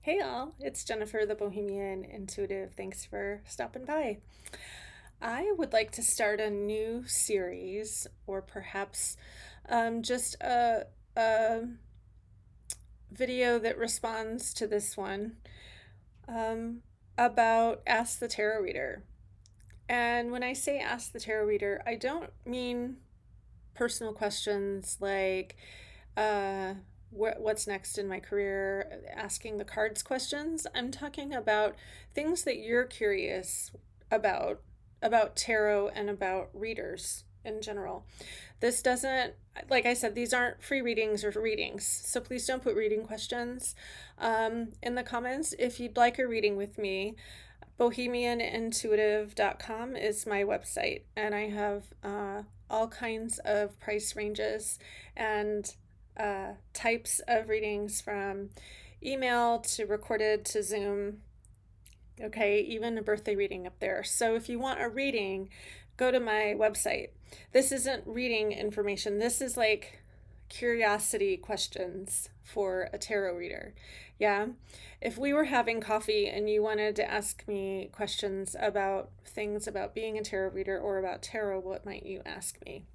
Hey all, it's Jennifer, the Bohemian Intuitive. Thanks for stopping by. I would like to start a new series, or perhaps just a video that responds to this one um, about Ask the Tarot Reader. And when I say Ask the Tarot Reader, I don't mean personal questions like, uh, what's next in my career, asking the cards questions. I'm talking about things that you're curious about about tarot and about readers in general. This doesn't, like I said, these aren't free readings or readings, so please don't put reading questions in the comments. If you'd like a reading with me, bohemianintuitive.com is my website, and I have all kinds of price ranges and types of readings, from email to recorded to Zoom. Okay, even a birthday reading up there. So if you want a reading, go to my website. This isn't reading information. This is like curiosity questions for a tarot reader. Yeah. If we were having coffee and you wanted to ask me questions about things about being a tarot reader or about tarot, what might you ask me?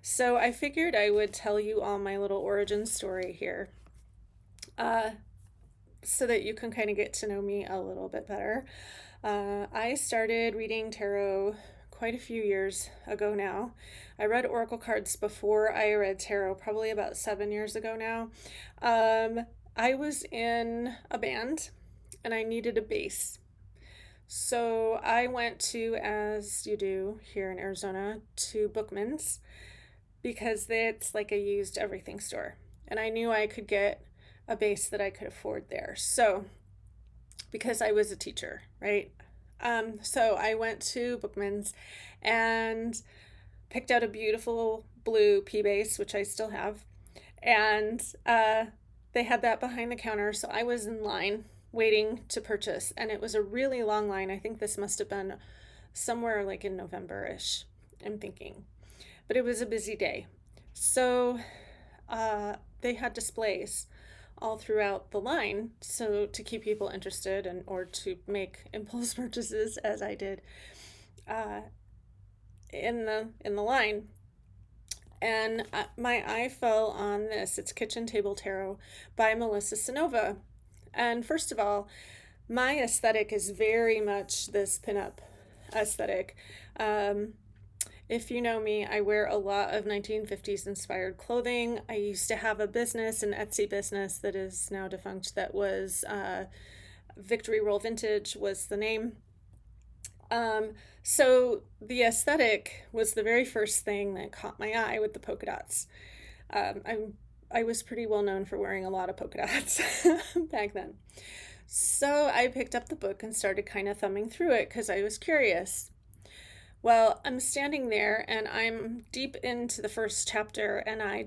So I figured I would tell you all my little origin story here, so that you can kind of get to know me a little bit better. I started reading tarot quite a few years ago now. I read oracle cards before I read tarot, probably about 7 years ago now. I was in a band and I needed a bass. So I went to, as you do here in Arizona, to Bookman's, because it's like a used everything store. And I knew I could get a bass that I could afford there. So, because I was a teacher, right? So I went to Bookman's and picked out a beautiful blue P bass, which I still have. And they had that behind the counter. So I was in line waiting to purchase. And it was a really long line. I think this must have been somewhere like in November-ish, I'm thinking. But it was a busy day. So they had displays all throughout the line, so to keep people interested and or to make impulse purchases, as I did uh, in the line. And my eye fell on this. It's Kitchen Table Tarot by Melissa Sanova. And first of all, my aesthetic is very much this pinup aesthetic. If you know me, I wear a lot of 1950s inspired clothing. I used to have a business, an Etsy business that is now defunct, that was Victory Roll Vintage was the name. So the aesthetic was the very first thing that caught my eye with the polka dots. I was pretty well known for wearing a lot of polka dots back then. So I picked up the book and started kind of thumbing through it because I was curious. Well, I'm standing there and I'm deep into the first chapter, and I'm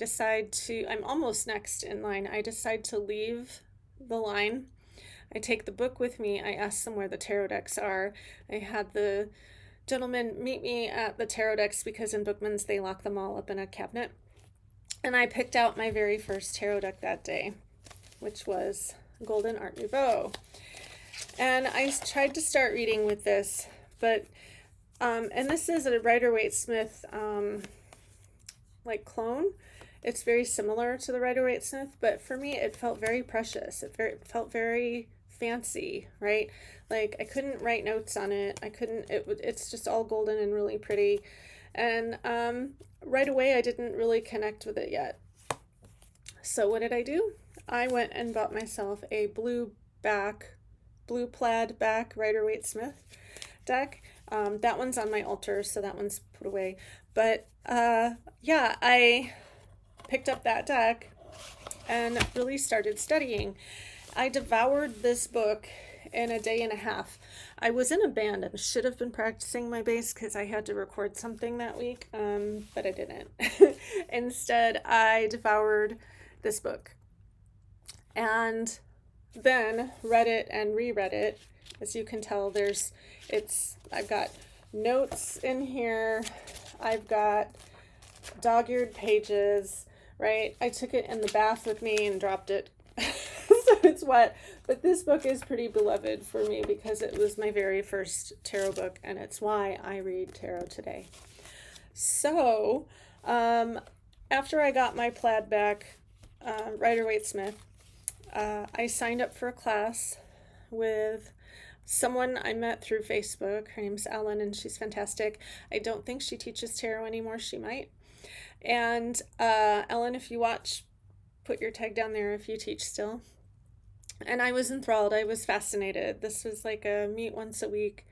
almost next in line. I decide to leave the line. I take the book with me. I ask them where the tarot decks are. I had the gentleman meet me at the tarot decks because in Bookman's they lock them all up in a cabinet. And I picked out my very first tarot deck that day, which was Golden Art Nouveau. And I tried to start reading with this, but and this is a Rider-Waite-Smith like clone. It's very similar to the Rider-Waite-Smith, but for me it felt very precious. It felt very fancy, right? Like I couldn't write notes on it. It's just all golden and really pretty. And right away I didn't really connect with it yet. So what did I do? I went and bought myself a blue plaid back Rider-Waite-Smith deck. That one's on my altar, so that one's put away. But yeah, I picked up that deck and really started studying. I devoured this book in a day and a half. I was in a band and should have been practicing my bass because I had to record something that week, but I didn't. Instead, I devoured this book and then read it and reread it. As you can tell, I've got notes in here. I've got dog-eared pages, right? I took it in the bath with me and dropped it. So it's wet. But this book is pretty beloved for me because it was my very first tarot book, and it's why I read tarot today. So, after I got my plaid back, Rider-Waite-Smith, I signed up for a class with someone I met through Facebook. Her name's Ellen, and she's fantastic. I don't think she teaches tarot anymore. She might. And Ellen, if you watch, put your tag down there if you teach still. And I was enthralled. I was fascinated. This was like a meet once a week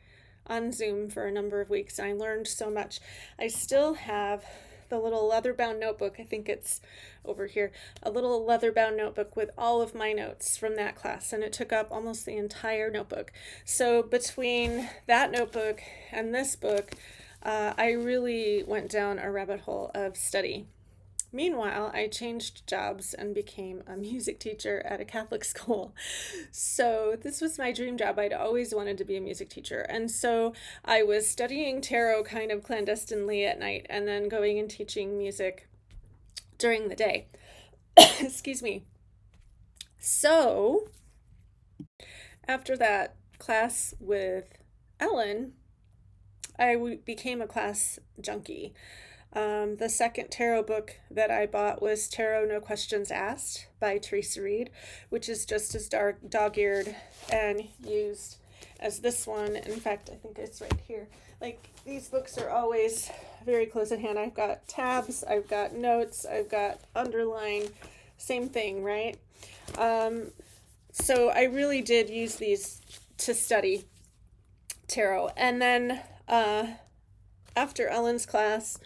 on Zoom for a number of weeks, and I learned so much. I still have the little leather-bound notebook. I think it's over here. A little leather-bound notebook with all of my notes from that class, and it took up almost the entire notebook. So between that notebook and this book, I really went down a rabbit hole of study. Meanwhile, I changed jobs and became a music teacher at a Catholic school. So this was my dream job. I'd always wanted to be a music teacher. And so I was studying tarot kind of clandestinely at night and then going and teaching music during the day. Excuse me. So after that class with Ellen, I became a class junkie. The second tarot book that I bought was Tarot No Questions Asked by Teresa Reed, which is just as dog-eared and used as this one. In fact, I think it's right here. Like, these books are always very close at hand. I've got tabs, I've got notes, I've got underline, same thing, right? So I really did use these to study tarot. And then after Ellen's class,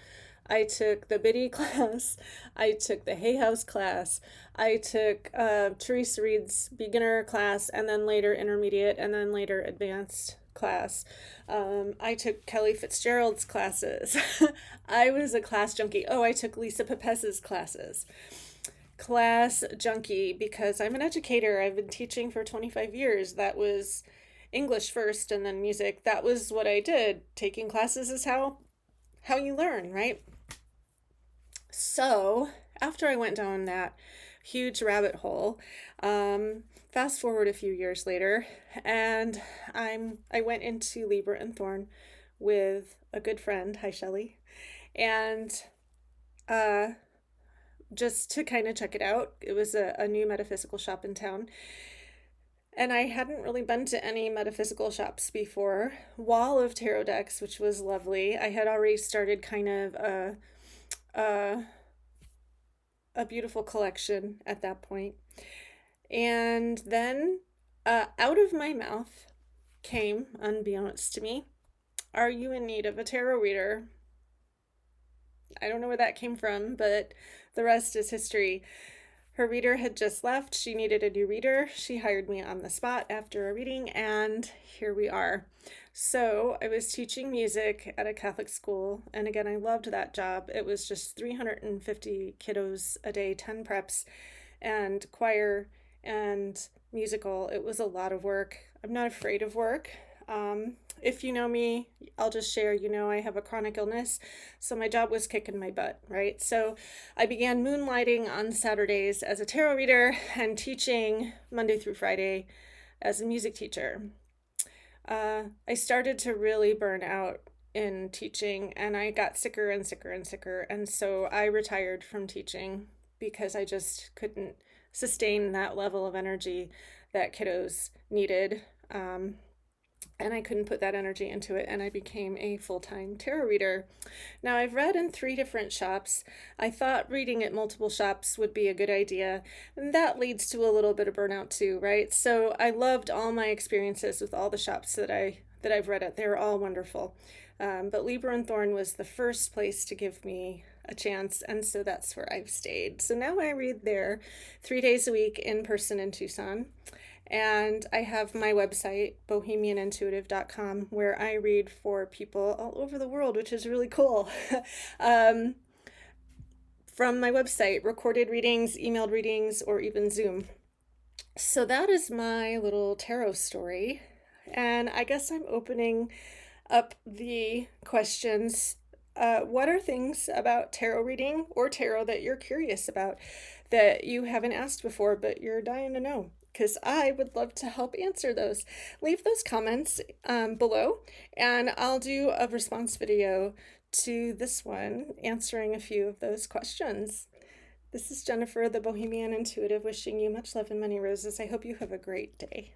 I took the Biddy class, I took the Hay House class, I took Teresa Reed's beginner class, and then later intermediate, and then later advanced class. I took Kelly Fitzgerald's classes. I was a class junkie. Oh, I took Lisa Pepes's classes. Class junkie because I'm an educator. I've been teaching for 25 years. That was English first and then music. That was what I did. Taking classes is how you learn, right? So after I went down that huge rabbit hole, fast forward a few years later, and I went into Libra and Thorn with a good friend, hi Shelley, and just to kind of check it out. It was a new metaphysical shop in town. And I hadn't really been to any metaphysical shops before. Wall of tarot decks, which was lovely. I had already started kind of a beautiful collection at that point. And then out of my mouth came, unbeknownst to me, "Are you in need of a tarot reader?" I don't know where that came from, but the rest is history. Her reader had just left. She needed a new reader. She hired me on the spot after a reading, and here we are. So I was teaching music at a Catholic school, and again, I loved that job. It was just 350 kiddos a day, 10 preps, and choir and musical. It was a lot of work. I'm not afraid of work. If you know me, I'll just share, I have a chronic illness, so my job was kicking my butt, right? So I began moonlighting on Saturdays as a tarot reader and teaching Monday through Friday as a music teacher. I started to really burn out in teaching, and I got sicker and sicker and sicker, and so I retired from teaching because I just couldn't sustain that level of energy that kiddos needed. And I couldn't put that energy into it, and I became a full-time tarot reader. Now, I've read in 3 different shops. I thought reading at multiple shops would be a good idea, and that leads to a little bit of burnout too, right? So I loved all my experiences with all the shops that I've read at. They were all wonderful. But Libra and Thorn was the first place to give me a chance, and so that's where I've stayed. So now I read there 3 days a week in person in Tucson. And I have my website, bohemianintuitive.com, where I read for people all over the world, which is really cool. From my website, recorded readings, emailed readings, or even Zoom. So that is my little tarot story. And I guess I'm opening up the questions. What are things about tarot reading or tarot that you're curious about that you haven't asked before, but you're dying to know? because I would love to help answer those. Leave those comments below, and I'll do a response video to this one answering a few of those questions. This is Jennifer, the Bohemian Intuitive, wishing you much love and many roses. I hope you have a great day.